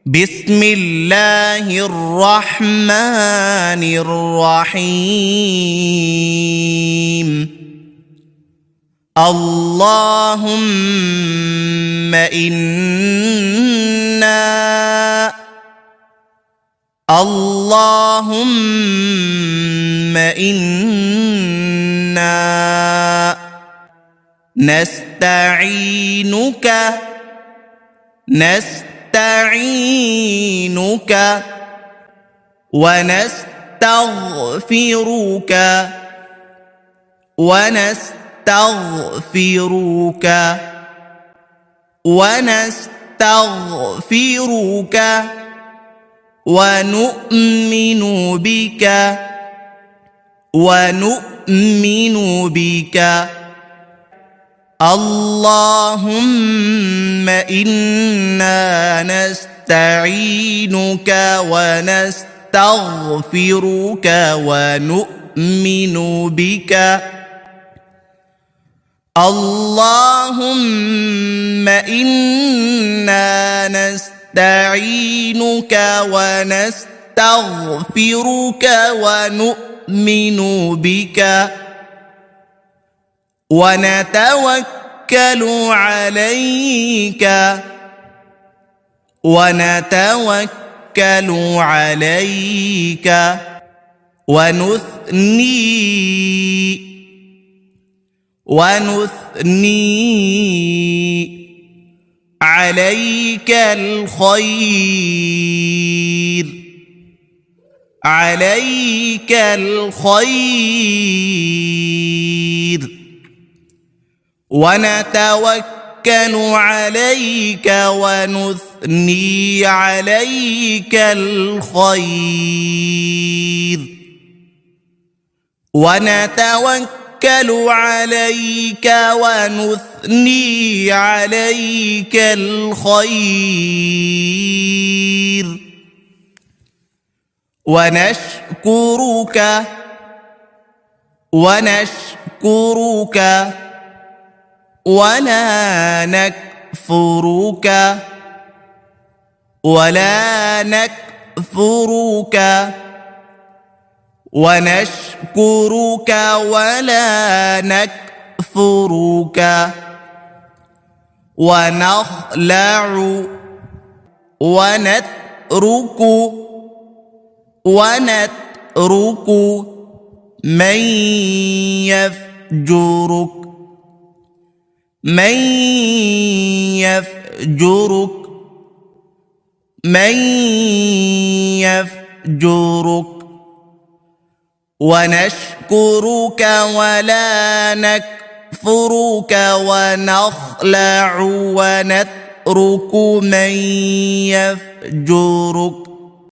بسم الله الرحمن الرحيم اللهم إنا نستعينك ونستغفرك ونؤمن بك اللهم إنا نستعينك ونستغفرك ونؤمن بك اللهم إنا نستعينك ونستغفرك ونؤمن بك ونتوكل عليك ونثني عليك الخير ونتوكل عليك ونثني عليك الخير ونتوكل عليك ونثني عليك الخير ونشكرك ولا نكفرك ونشكرك ولا نكفرك ونخلع ونترك من يفجرك ونشكرك ولا نكفرك ونخلع ونترك من يفجرك